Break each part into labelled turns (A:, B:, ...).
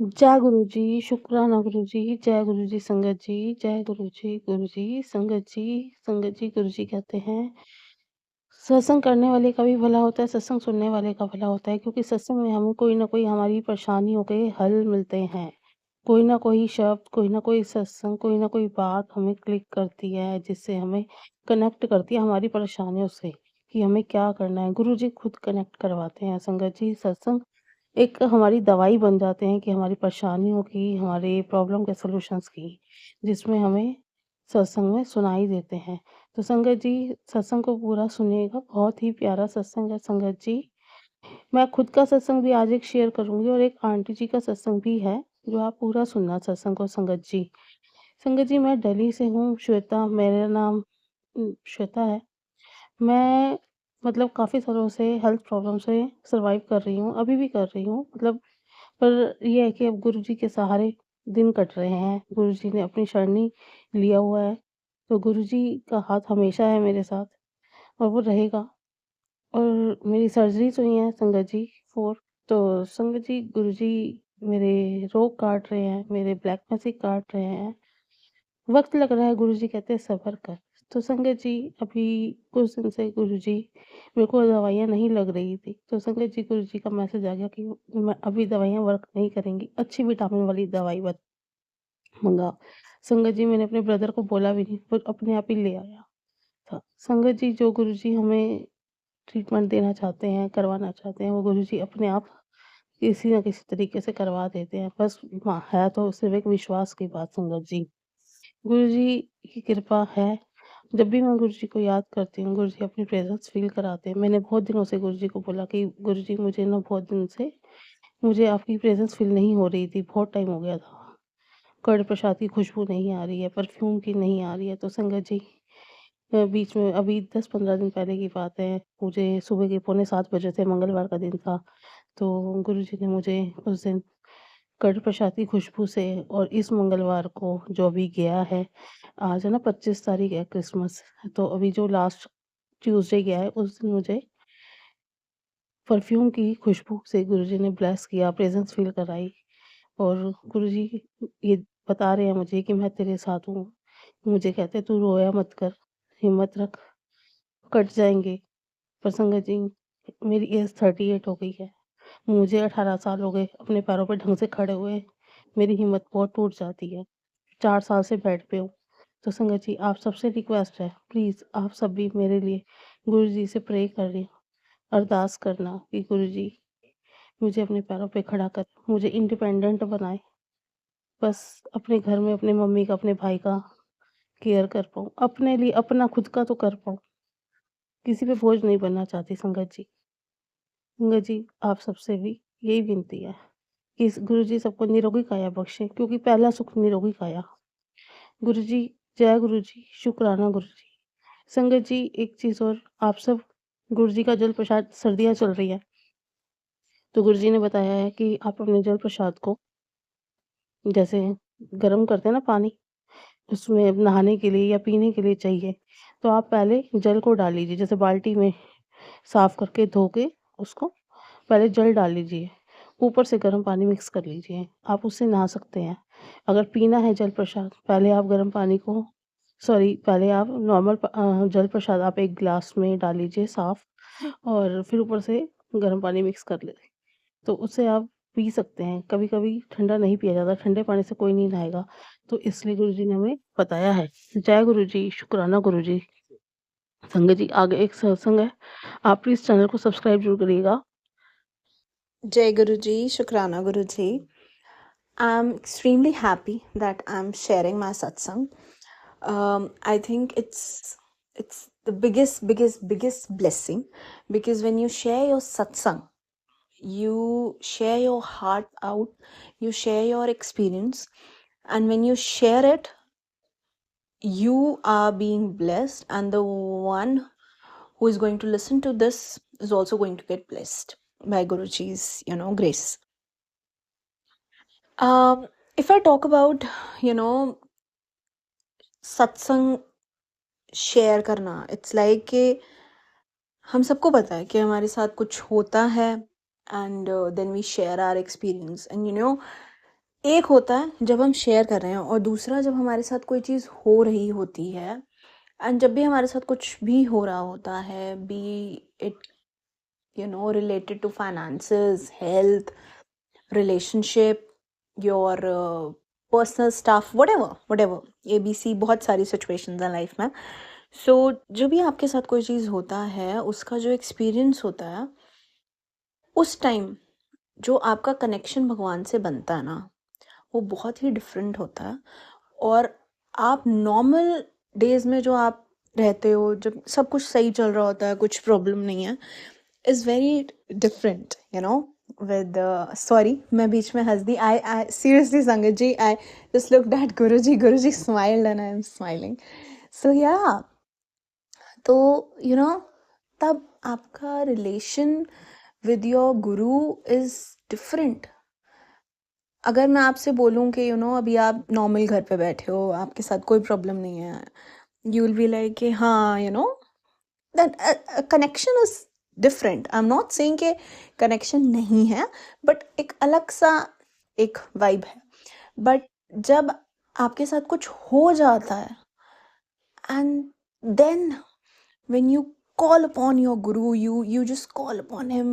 A: जय गुरु जी, शुक्राना गुरु जी, जय गुरु जी संगत जी, जय गुरु जी संगत जी, संगत जी गुरु जी कहते हैं, सत्संग करने वाले का भी भला होता है, सत्संग सुनने वाले का भला होता है क्योंकि सत्संग में हमें कोई न कोई हमारी परेशानियों के हल मिलते हैं। कोई न कोई शब्द, कोई न कोई सत्संग, कोई न कोई बात हमें क्लिक करती है, जिससे हमें कनेक्ट करती है हमारी परेशानियों से, कि हमें क्या करना है। गुरु जी खुद कनेक्ट करवाते हैं संगत जी, सत्संग एक हमारी दवाई बन जाते हैं कि हमारी परेशानियों की, हमारे प्रॉब्लम के सॉल्यूशंस की, जिसमें हमें सत्संग में सुनाई देते हैं। तो संगत जी सत्संग को पूरा सुनिएगा, बहुत ही प्यारा सत्संग है संगत जी। मैं खुद का सत्संग भी आज एक शेयर करूँगी और एक आंटी जी का सत्संग भी है, जो आप पूरा सुनना सत्संग को संगत जी। संगत जी मैं दिल्ली से हूँ, श्वेता मेरा नाम श्वेता है। मैं मतलब काफ़ी सालों से हेल्थ प्रॉब्लम से सर्वाइव कर रही हूँ, अभी भी कर रही हूँ मतलब पर ये है कि अब गुरुजी के सहारे दिन कट रहे हैं। गुरुजी ने अपनी शरणी लिया हुआ है, तो गुरुजी का हाथ हमेशा है मेरे साथ और वो रहेगा। और मेरी सर्जरीज़ हुई हैं संगत जी 4 तो संगत जी गुरुजी मेरे रोग काट रहे हैं, मेरे ब्लैक मैजिक काट रहे हैं। वक़्त लग रहा है गुरुजी कहते हैं सब्र कर। तो संगत जी अभी कुछ दिन से गुरुजी मेरे को दवाइयाँ नहीं लग रही थी। तो संगत जी गुरुजी का मैसेज आ गया कि मैं अभी दवाइयाँ वर्क नहीं करेंगी, अच्छी विटामिन वाली दवाई मत मँगाओ। संगत जी मैंने अपने ब्रदर को बोला भी नहीं, वो अपने आप ही ले आया था। संगत जी जो गुरुजी हमें ट्रीटमेंट देना चाहते हैं, करवाना चाहते हैं, वो गुरुजी अपने आप किसी न किसी तरीके से करवा देते हैं। बस है तो सिर्फ़ एक विश्वास की बात संगत जी। गुरुजी की कृपा है, जब भी मैं गुरुजी को याद करती हूँ, गुरुजी अपनी प्रेज़ेंस फ़ील कराते हैं। मैंने बहुत दिनों से गुरुजी को बोला कि गुरुजी मुझे ना बहुत दिन से मुझे आपकी प्रेज़ेंस फ़ील नहीं हो रही थी, बहुत टाइम हो गया था। कड़ प्रसाद की खुशबू नहीं आ रही है, परफ्यूम की नहीं आ रही है। तो संगत जी बीच में अभी 10-15 दिन पहले की बात है, मुझे सुबह के पौने 7 बजे थे, मंगलवार का दिन था। तो गुरुजी ने मुझे उस दिन कड़ प्रसाद की खुशबू से और इस मंगलवार को जो अभी गया है, आज है ना 25 तारीख है क्रिसमस, तो अभी जो लास्ट ट्यूसडे गया है उस दिन मुझे परफ्यूम की खुशबू से गुरुजी ने ब्लेस किया, प्रेज़ेंस फ़ील कराई और गुरुजी ये बता रहे हैं मुझे कि मैं तेरे साथ हूँ। मुझे कहते तू रोया मत कर, हिम्मत रख, कट जाएँगे। पर संगत जी मेरी एज 38 हो गई है। मुझे 18 साल हो गए अपने पैरों पे ढंग से खड़े हुए। मेरी हिम्मत बहुत टूट जाती है। 4 साल से बेड पे हूँ। तो संगत जी आप सबसे रिक्वेस्ट है प्लीज़ आप सब भी मेरे लिए गुरुजी से प्रे करें, अरदास करना कि गुरुजी मुझे अपने पैरों पे खड़ा कर, मुझे इंडिपेंडेंट बनाए। बस अपने घर में अपने मम्मी का, अपने भाई का केयर कर पाऊँ। अपने लिए अपना खुद का तो कर पाऊँ। किसी पे बोझ नहीं बनना चाहती संगत जी। संगत जी आप सबसे भी यही विनती है कि इस गुरुजी सबको निरोगी काया बख्शे क्योंकि पहला सुख निरोगी काया। गुरुजी जय गुरुजी, शुक्राना गुरुजी। संगत जी एक चीज़ और आप सब गुरुजी का जल प्रसाद सर्दियाँ चल रही हैं, तो गुरुजी ने बताया है कि आप अपने जल प्रसाद को जैसे गरम करते हैं ना पानी, उसमें नहाने के लिए या पीने के लिए चाहिए, तो आप पहले जल को डाल लीजिए जैसे बाल्टी में साफ़ करके धो के उसको पहले जल डाल लीजिए, ऊपर से गर्म पानी मिक्स कर लीजिए, आप उससे नहा सकते हैं। अगर पीना है जल प्रसाद, पहले आप गर्म पानी को पहले आप नॉर्मल जल प्रसाद आप एक ग्लास में डाल लीजिए साफ़ और फिर ऊपर से गर्म पानी मिक्स कर लें, तो उससे आप पी सकते हैं। कभी-कभी ठंडा नहीं पिया जाता, ठंडे पानी से कोई नहीं नहाएगा, तो इसलिए गुरुजी ने हमें बताया है। जय गुरुजी, शुक्राना गुरुजी। संगत जी आगे एक सत्संग है, आप प्लीज़ चैनल को सब्सक्राइब ज़रूर करिएगा।
B: Jai Guruji, Shukrana Guruji. I'm extremely happy that I'm sharing my satsang. I think it's the biggest blessing because when you share your satsang, you share your heart out, you share your experience, and when you share it, you are being blessed, and the one who is going to listen to this is also going to get blessed by Guruji's, grace. If I talk about, you know, सत्संग share करना, it's like कि हम सबको पता है कि हमारे साथ कुछ होता है and then we share our experience and एक होता है जब हम शेयर कर रहे हैं, और दूसरा जब हमारे साथ कोई चीज़ हो रही होती है। एंड जब भी हमारे साथ कुछ भी हो रहा होता है, B it related to finances, health, relationship, your personal stuff, whatever, ABC, बहुत सारी situations हैं लाइफ में। सो जब भी आपके साथ कोई चीज़ होता है, उसका जो एक्सपीरियंस होता है, उस टाइम जो आपका कनेक्शन भगवान से बनता है ना, वो बहुत ही डिफरेंट होता है। और आप नॉर्मल डेज में जो आप रहते हो, जब सब कुछ सही चल रहा होता है, कुछ प्रॉब्लम नहीं है, is very different, with sorry, मैं बीच में हंस दी। I seriously Sangat ji, I just looked at Guru ji smiled and I am smiling. So yeah, तो तब आपका relation with your guru is different. अगर मैं आपसे बोलूं कि अभी आप नॉर्मल घर पे बैठे हो, आपके साथ कोई प्रॉब्लम नहीं है, यू विल बी लाइक कि हाँ, that connection is different. I am not saying कि कनेक्शन नहीं है, बट एक अलग सा एक वाइब है। बट जब आपके साथ कुछ हो जाता है, and then when you call upon your guru, you just call upon him,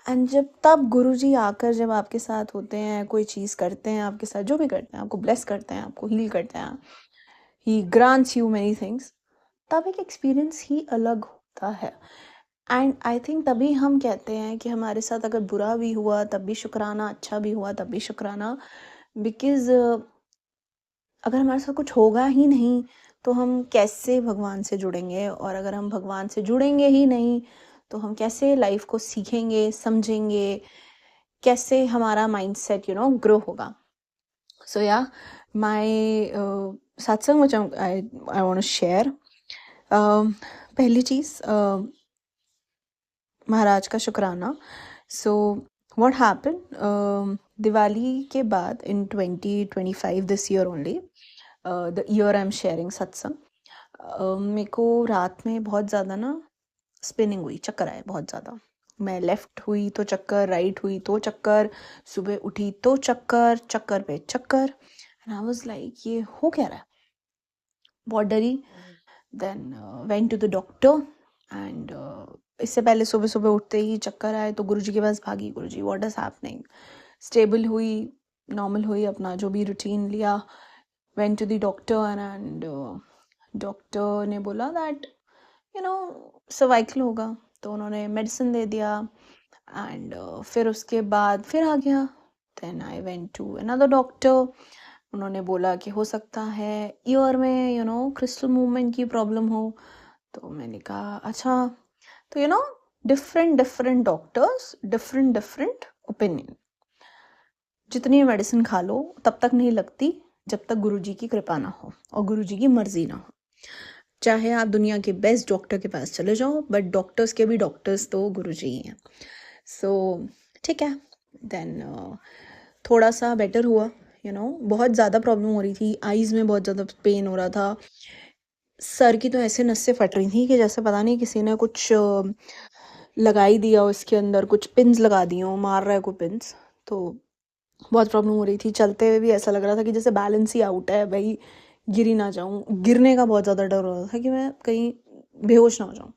B: and जब तब गुरुजी आकर जब आपके साथ होते हैं, कोई चीज़ करते हैं आपके साथ, जो भी करते हैं, आपको ब्लेस करते हैं, आपको हील करते हैं, ही ग्रांट्स यू मेनी थिंग्स, तब एक एक्सपीरियंस ही अलग होता है। एंड आई थिंक तभी हम कहते हैं कि हमारे साथ अगर बुरा भी हुआ तब भी शुक्राना, अच्छा भी हुआ तब भी शुक्राना। बिकॉज अगर हमारे साथ कुछ होगा ही नहीं तो हम कैसे भगवान से जुड़ेंगे, और अगर हम भगवान से जुड़ेंगे ही नहीं तो हम कैसे लाइफ को सीखेंगे, समझेंगे, कैसे हमारा माइंडसेट ग्रो होगा। सो या, माय सत्संग which I want to share, पहली चीज़, महाराज का शुक्राना। सो व्हाट हैपन, दिवाली के बाद इन 2025, this year only, the year I am sharing सत्संग, मेरे को रात में बहुत ज़्यादा ना स्पिनिंग हुई, चक्कर आए बहुत ज़्यादा। मैं लेफ्ट हुई तो चक्कर, राइट हुई तो चक्कर, सुबह उठी तो चक्कर, चक्कर पे चक्कर। एंड आई वाज लाइक ये हो क्या रहा है, बहुत डरी। Then went to the doctor, and इससे पहले सुबह सुबह उठते ही चक्कर आए तो गुरुजी के पास भागी, गुरुजी व्हाट इज हैपनिंग। स्टेबल हुई, नॉर्मल हुई, अपना जो भी रूटीन लिया, went to the doctor, and doctor ने बोला दैट सर्वाइकल होगा, तो उन्होंने मेडिसिन दे दिया। एंड फिर उसके बाद फिर आ गया। Then I went to another doctor, उन्होंने बोला कि हो सकता है ईयर में क्रिस्टल मूवमेंट की प्रॉब्लम हो। तो मैंने कहा अच्छा। तो different different doctors, different different opinion. जितनी मेडिसिन खा लो तब तक नहीं लगती जब तक गुरुजी की कृपा ना हो और गुरुजी की मर्जी ना हो। चाहे आप दुनिया के बेस्ट डॉक्टर के पास चले जाओ, बट डॉक्टर्स के भी डॉक्टर्स तो गुरुजी ही हैं। सो ठीक है। देन थोड़ा सा बेटर हुआ। बहुत ज़्यादा प्रॉब्लम हो रही थी, आईज़ में बहुत ज़्यादा पेन हो रहा था, सर की तो ऐसे नसें फट रही थी कि जैसे पता नहीं किसी ने कुछ लगा ही दिया उसके अंदर, कुछ पिन्स लगा दी हो, मार रहा है कोई पिन्स। तो बहुत प्रॉब्लम हो रही थी, चलते हुए भी ऐसा लग रहा था कि जैसे बैलेंस ही आउट है भाई, गिर ही ना जाऊँ, गिरने का बहुत ज़्यादा डर हो रहा था कि मैं कहीं बेहोश ना हो जाऊँ।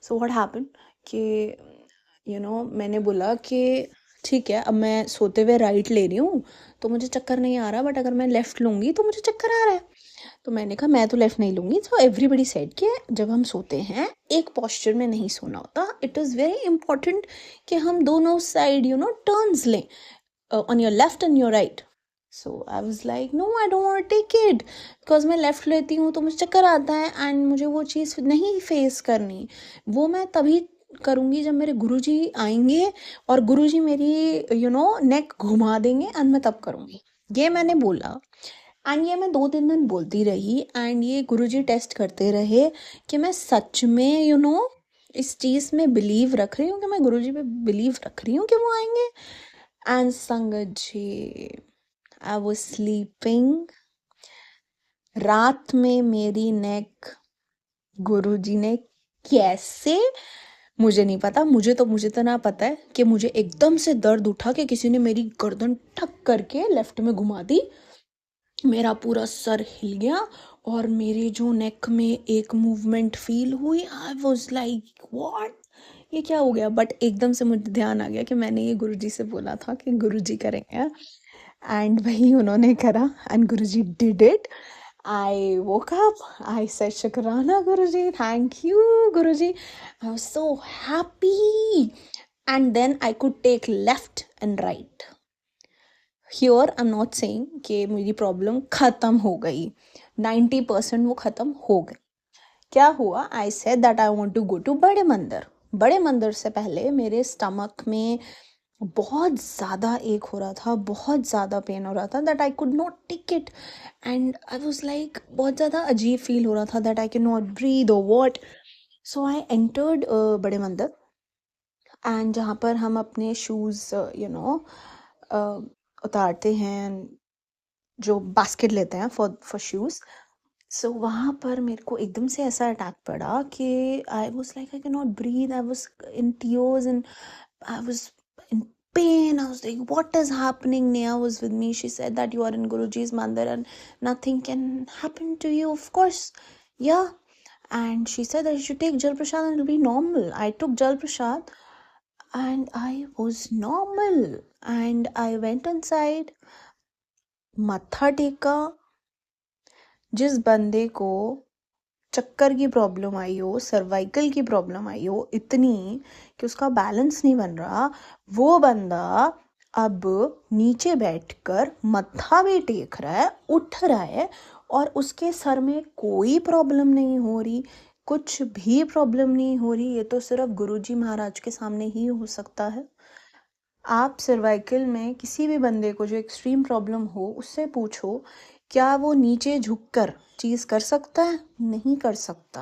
B: सो व्हाट हैपन कि मैंने बोला कि ठीक है, अब मैं सोते हुए राइट ले रही हूँ तो मुझे चक्कर नहीं आ रहा, बट अगर मैं लेफ़्ट लूँगी तो मुझे चक्कर आ रहा है। तो मैंने कहा मैं तो लेफ़्ट नहीं लूँगी। तो एवरीबडी सेड कि जब हम सोते हैं एक पोस्चर में नहीं सोना होता, इट इज़ वेरी इंपॉर्टेंट कि हम दोनों साइड टर्न्स लें, on your left and your right. So I was like no, I don't want to take it, because मैं लेफ़्ट लेती हूँ तो मुझे चक्कर आता है, एंड मुझे वो चीज़ नहीं फेस करनी। वो मैं तभी करूँगी जब मेरे गुरुजी आएंगे और गुरुजी मेरी नेक घुमा देंगे, एंड मैं तब करूँगी। ये मैंने बोला, एंड ये मैं 2-3 दिन बोलती रही, एंड ये गुरुजी टेस्ट करते रहे कि मैं सच में इस चीज़ में बिलीव रख रही हूँ, कि मैं गुरुजी पे बिलीव रख रही हूँ कि वो आएंगे। एंड संगत जी, आई वाज स्लीपिंग, रात में मेरी नेक गुरुजी ने कैसे मुझे नहीं पता, मुझे तो ना पता है कि मुझे एकदम से दर्द उठा कि किसी ने मेरी गर्दन ठक करके लेफ्ट में घुमा दी। मेरा पूरा सर हिल गया और मेरे जो नेक में एक मूवमेंट फील हुई। आई वॉज लाइक व्हाट, ये क्या हो गया? बट एकदम से मुझे ध्यान आ गया कि मैंने ये गुरुजी से बोला था कि गुरुजी करेंगे, एंड वही उन्होंने करा and Guruji did it. I woke up, I said Shukrana Guruji, thank you Guruji. I was so happy. And then I could take left and right. Here I'm not saying कि मेरी problem ख़त्म हो गई, 90% वो ख़त्म हो गई। क्या हुआ? I said that I want to go to बड़े मंदिर। बड़े मंदिर से पहले मेरे स्टमक में बहुत ज़्यादा एक हो रहा था, बहुत ज़्यादा पेन हो रहा था, that I could not take it and I was like बहुत ज़्यादा अजीब फील हो रहा था, that I can not breathe और व्हाट। सो आई एंटर्ड बड़े मंदिर, एंड जहाँ पर हम अपने शूज़ उतारते हैं, जो बास्केट लेते हैं फॉर शूज़। सो वहाँ पर मेरे को एकदम से ऐसा अटैक पड़ा कि I was like I can not breathe, I was in tears and I was in pain. I was like, what is happening? Neha was with me. She said that you are in Guruji's mandir and nothing can happen to you. Of course, yeah. And she said that you should take Jal Prasad and it'll be normal. I took Jal Prasad and I was normal. And I went inside, matha teka. जिस बंदे को चक्कर की problem आई हो, cervical की problem आई हो इतनी कि उसका बैलेंस नहीं बन रहा, वो बंदा अब नीचे बैठकर मत्था भी टेक रहा है, उठ रहा है, और उसके सर में कोई प्रॉब्लम नहीं हो रही, कुछ भी प्रॉब्लम नहीं हो रही। ये तो सिर्फ गुरुजी महाराज के सामने ही हो सकता है। आप सर्वाइकल में किसी भी बंदे को जो एक्सट्रीम प्रॉब्लम हो उससे पूछो, क्या वो नीचे झुककर चीज कर सकता है? नहीं कर सकता।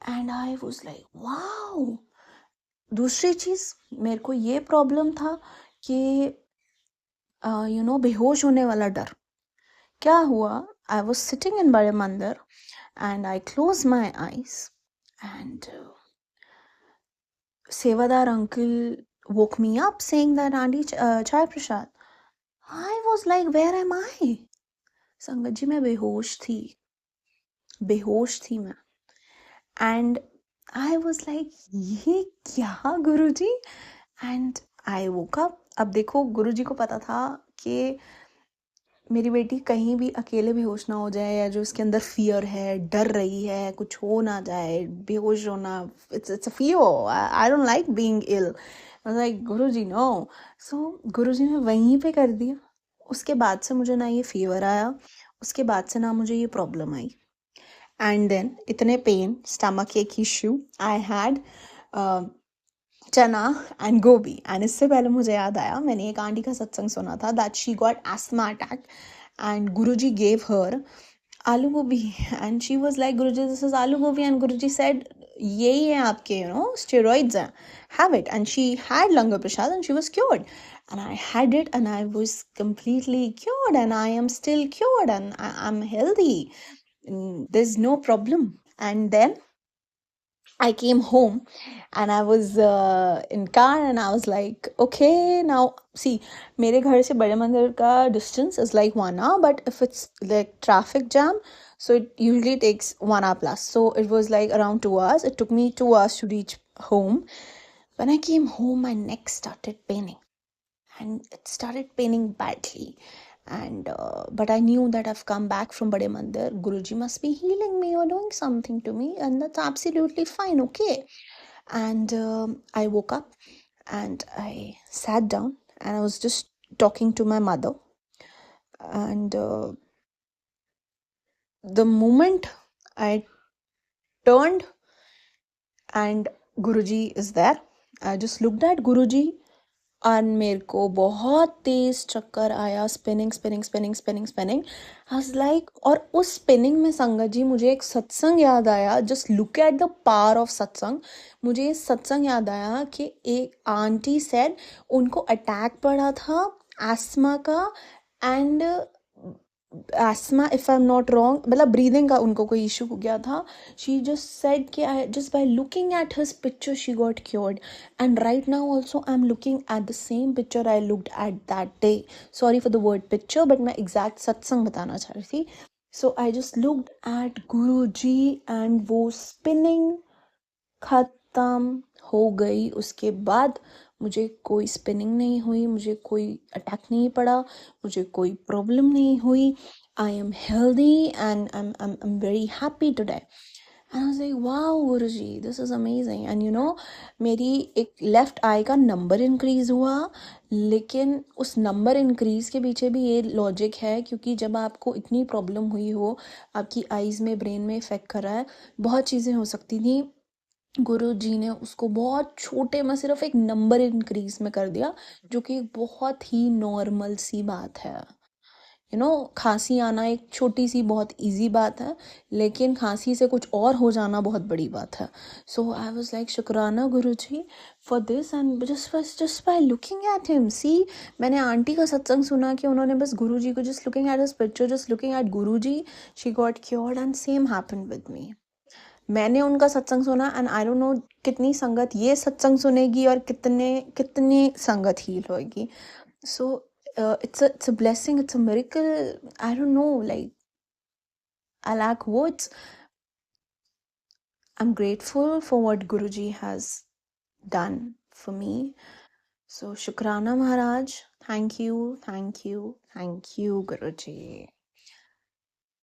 B: And I was like wow. दूसरी चीज, मेरे को ये प्रॉब्लम था कि बेहोश होने वाला डर। क्या हुआ? आई वाज सिटिंग इन बड़े मंदिर and I close my eyes and सेवादार uncle woke me up saying that Auntie Chai Prasad. I was like, where am I? संगत जी मैं बेहोश थी मैं। एंड आई वॉज लाइक ये क्या गुरुजी? And I woke up. अब देखो, गुरुजी को पता था कि मेरी बेटी कहीं भी अकेले बेहोश ना हो जाए, या जो उसके अंदर फियर है, डर रही है, कुछ हो ना जाए, बेहोश होना, it's a fear, I don't like being ill. Like Guruji no. So Guruji ने वहीं पे कर दिया। उसके बाद से मुझे ना ये फीवर आया, उसके बाद से ना मुझे ये प्रॉब्लम आई। एंड देन इतने पेन, स्टमक एक इश्यू, आई हैड चना एंड गोभी। एंड इससे पहले मुझे याद आया, मैंने एक आंटी का सत्संग सुना था that she got asthma attack and Guruji gave her आलू गोभी and she was like Guruji this is आलू गोभी, एंड गुरुजी सेड यही है आपके स्टेरॉइड्स हैं, have it. And she had langar Prasad and she was cured, and I had it and I was completely cured, and I am still cured, and I'm healthy. There's no problem. And then I came home and I was in car and I was like, okay, now see, मेरे घर से बड़े मंदिर का distance is like 1 hour, but if it's like traffic jam, so it usually takes 1 hour plus. So it was like around 2 hours. It took me 2 hours to reach home. When I came home, my neck started paining. And it started paining badly, and but I knew that I've come back from Bade Mandir, Guruji must be healing me or doing something to me, and that's absolutely fine, okay. And I woke up and I sat down and I was just talking to my mother, and the moment I turned and Guruji is there, I just looked at Guruji और मेरे को बहुत तेज चक्कर आया, spinning spinning spinning spinning spinning. I was like, और उस spinning में संगत जी मुझे एक सत्संग याद आया। Just look at the power of सत्संग। मुझे ये सत्संग याद आया कि एक आंटी सेड उनको अटैक पड़ा था एस्थमा का, and asthma if I'm not wrong, मतलब breathing का उनको कोई issue हो गया था. She just said कि I just by looking at his picture she got cured. And right now also I'm looking at the same picture I looked at that day. Sorry for the word picture, but मैं exact सत्संग बताना चाह रही थी. So I just looked at Guruji and वो spinning खत्म हो गई. उसके बाद मुझे कोई स्पिनिंग नहीं हुई, मुझे कोई अटैक नहीं पड़ा, मुझे कोई प्रॉब्लम नहीं हुई. I am healthy and I am very happy today. And I was like wow Guruji, this is amazing. And you know, मेरी एक लेफ्ट आई का नंबर इंक्रीज हुआ. लेकिन उस नंबर इंक्रीज के पीछे भी ये लॉजिक है, क्योंकि जब आपको इतनी प्रॉब्लम हुई हो, आपकी आईज में, ब्रेन में इफेक्ट कर रहा है, बहुत चीज़ें हो सकती थी. गुरु जी ने उसको बहुत छोटे में सिर्फ एक नंबर इंक्रीज में कर दिया, जो कि एक बहुत ही नॉर्मल सी बात है. यू नो, खांसी आना एक छोटी सी बहुत इजी बात है, लेकिन खांसी से कुछ और हो जाना बहुत बड़ी बात है. सो आई वाज लाइक शुक्राना Guru ji for this. And just by looking at him, see, मैंने आंटी का सत्संग सुना कि उन्होंने बस गुरु जी को just looking at his picture, just looking at Guru ji, she got cured. And same happened with me. मैंने उनका सत्संग सुना एंड आई डोंट नो कितनी संगत ये सत्संग सुनेगी और कितने कितनी संगत हील होगी. सो it's a blessing, it's a miracle. I don't know, like, I lack words. I'm grateful for what Guruji has done for me. So Shukrana Maharaj, thank you, thank you, thank you Guruji.